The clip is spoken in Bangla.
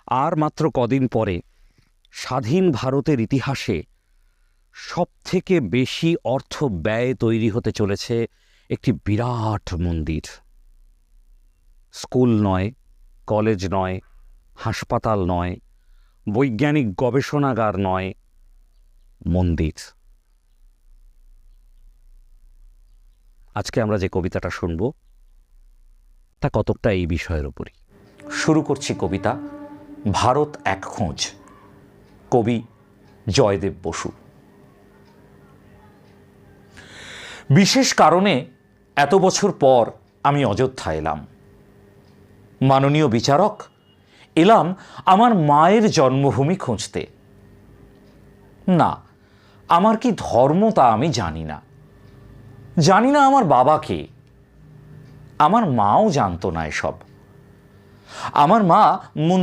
আর মাত্র কদিন পরে স্বাধীন ভারতের ইতিহাসে সবথেকে বেশি অর্থ ব্যয় তৈরি হতে চলেছে একটি বিরাট মন্দির। স্কুল নয়, কলেজ নয়, হাসপাতাল নয়, বৈজ্ঞানিক গবেষণাগার নয়, মন্দির। আজকে আমরা যে কবিতাটা শুনব তা কতকটা এই বিষয়ের উপরই। শুরু করছি কবিতা ভারত এক খোঁজ, কবি জয়দেব বসু। বিশেষ কারণে এত বছর পর আমি অযোধ্যা এলাম। মাননীয় বিচারক, এলাম আমার মায়ের জন্মভূমি খুঁজতে। না, আমার কি ধর্ম তা আমি জানি না। জানি না আমার বাবা কে। আমার মাও জানতো না এসব। আমার মা